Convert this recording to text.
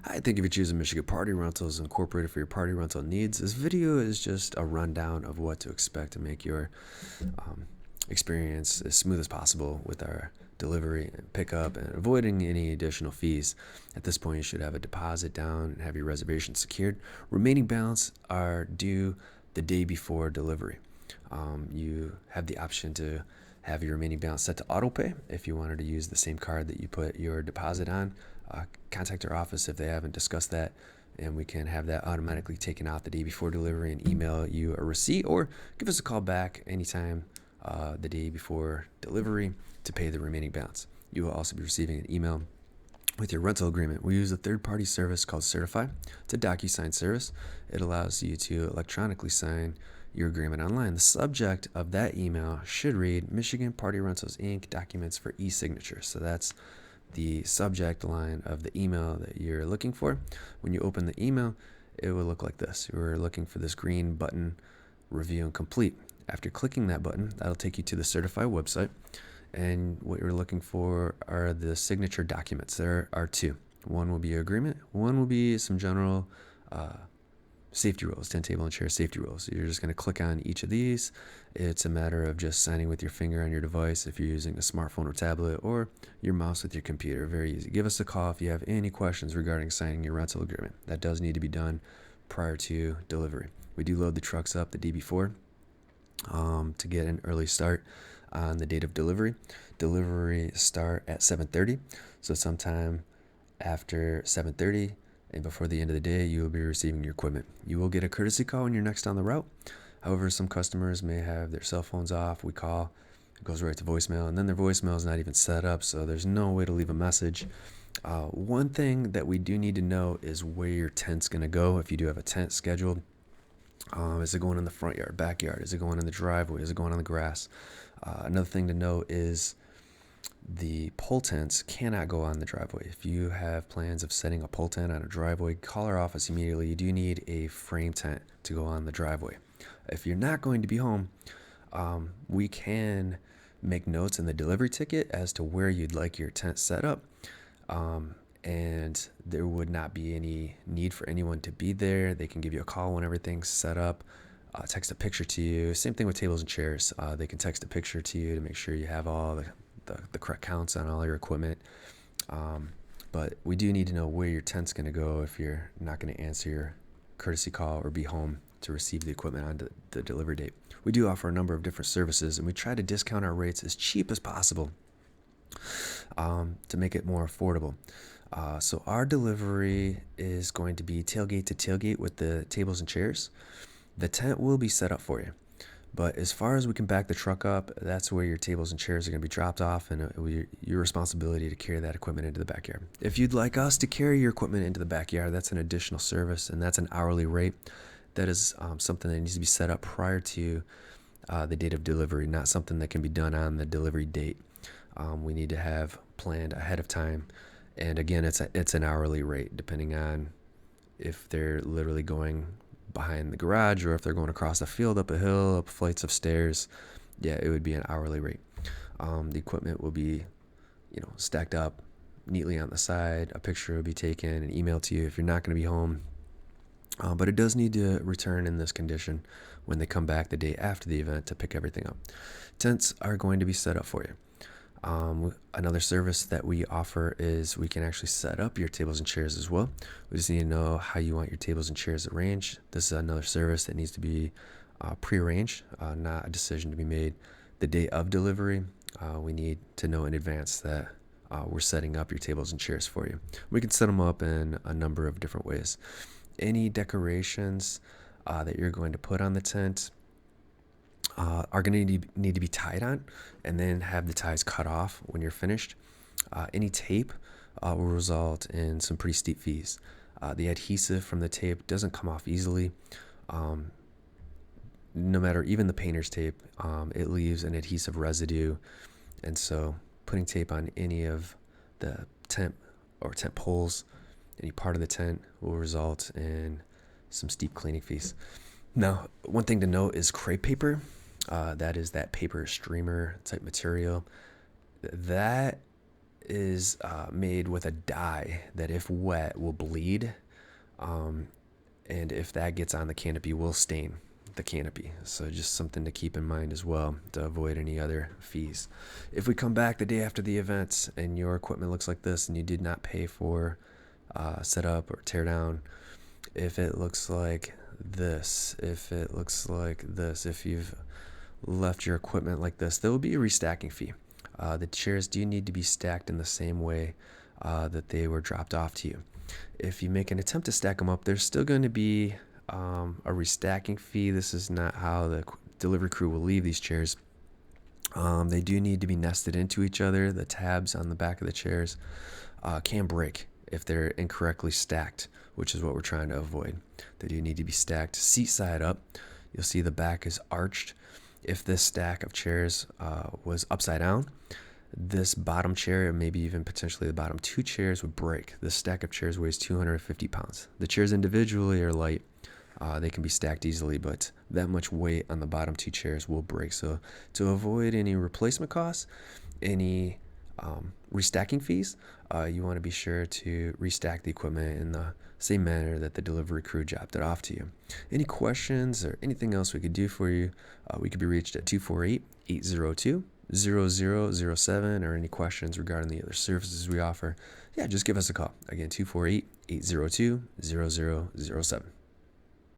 I think if you're choosing Michigan Party Rentals Incorporated for your party rental needs, this video is just a rundown of what to expect to make your um, experience as smooth as possible with our delivery and pickup and avoiding any additional fees. At this point, you should have a deposit down and have your reservation secured. Remaining balance are due the day before delivery. You have the option to have your remaining balance set to auto pay if you wanted to use the same card that you put your deposit on. Contact our office if they haven't discussed that, and we can have that automatically taken out the day before delivery and email you a receipt, or give us a call back anytime the day before delivery to pay the remaining balance. You will also be receiving an email with your rental agreement. We use a third-party service called Certify. It's a DocuSign service. It allows you to electronically sign your agreement online. The subject of that email should read Michigan Party Rentals Inc. Documents for e-signature. So that's the subject line of the email that you're looking for. When you open the email, it will look like this. You're looking for this green button, Review and Complete. After clicking that button, that'll take you to the Certify website. And what you're looking for are the signature documents. There are two. One will be your agreement. One will be some general safety rules, 10 table and chair safety rules. You're just going to click on each of these. It's a matter of just signing with your finger on your device if you're using a smartphone or tablet, or your mouse with your computer. Very easy. Give us a call if you have any questions regarding signing your rental agreement. That does need to be done prior to delivery. We do load the trucks up the day before to get an early start on the date of delivery. Delivery start at 7:30, so sometime after 7:30 and before the end of the day, you will be receiving your equipment. You will get a courtesy call when you're next on the route. However, some customers may have their cell phones off. We call, it goes right to voicemail, and then their voicemail is not even set up, so there's no way to leave a message. One thing that we do need to know is where your tent's going to go. If you do have a tent scheduled, is it going in the front yard, backyard? Is it going in the driveway? Is it going on the grass? Another thing to note is the pole tents cannot go on the driveway. If you have plans of setting a pole tent on a driveway, call our office immediately. You do need a frame tent to go on the driveway. If you're not going to be home, we can make notes in the delivery ticket as to where you'd like your tent set up. And there would not be any need for anyone to be there. They can give you a call when everything's set up, text a picture to you. Same thing with tables and chairs. They can text a picture to you to make sure you have all the correct counts on all your equipment. But we do need to know where your tent's going to go if you're not going to answer your courtesy call or be home to receive the equipment on the delivery date. We do offer a number of different services, and we try to discount our rates as cheap as possible to make it more affordable. So our delivery is going to be tailgate to tailgate with the tables and chairs. The tent will be set up for you. But as far as we can back the truck up, that's where your tables and chairs are going to be dropped off, and it will be your responsibility to carry that equipment into the backyard. If you'd like us to carry your equipment into the backyard, that's an additional service, and that's an hourly rate. That is something that needs to be set up prior to the date of delivery, not something that can be done on the delivery date. We need to have planned ahead of time. And again, it's an hourly rate, depending on if they're literally going behind the garage or if they're going across the field, up a hill, up flights of stairs. Yeah, it would be an hourly rate. The equipment will be, stacked up neatly on the side. A picture will be taken and emailed to you if you're not going to be home. But it does need to return in this condition when they come back the day after the event to pick everything up. Tents are going to be set up for you. Another service that we offer is we can actually set up your tables and chairs as well. We just need to know how you want your tables and chairs arranged. This is another service that needs to be prearranged, not a decision to be made the day of delivery. We need to know in advance that we're setting up your tables and chairs for you. We can set them up in a number of different ways. Any decorations that you're going to put on the tent are going to need to be tied on, and then have the ties cut off when you're finished. Any tape will result in some pretty steep fees. The adhesive from the tape doesn't come off easily. No matter even the painter's tape, it leaves an adhesive residue, and so putting tape on any of the tent or tent poles, any part of the tent, will result in some steep cleaning fees. Now, one thing to note is crepe paper. That is that paper streamer type material. That is made with a dye that, if wet, will bleed, and if that gets on the canopy, will stain the canopy. So just something to keep in mind as well, to avoid any other fees. If we come back the day after the event and your equipment looks like this and you did not pay for setup or tear down, if it looks like this, if it looks like this, if you've left your equipment like this, there will be a restacking fee. The chairs do need to be stacked in the same way that they were dropped off to you. If you make an attempt to stack them up, there's still going to be a restacking fee. This is not how the delivery crew will leave these chairs. They do need to be nested into each other. The tabs on the back of the chairs can break if they're incorrectly stacked, which is what we're trying to avoid. They do need to be stacked seat side up. You'll see the back is arched. If this stack of chairs was upside down, this bottom chair, and maybe even potentially the bottom two chairs, would break. This stack of chairs weighs 250 pounds. The chairs individually are light. They can be stacked easily, but that much weight on the bottom two chairs will break. So to avoid any replacement costs, any restacking fees, you want to be sure to restack the equipment in the same manner that the delivery crew dropped it off to you. Any questions or anything else we could do for you, we could be reached at 248-802-0007, or any questions regarding the other services we offer, just give us a call. Again, 248-802-0007.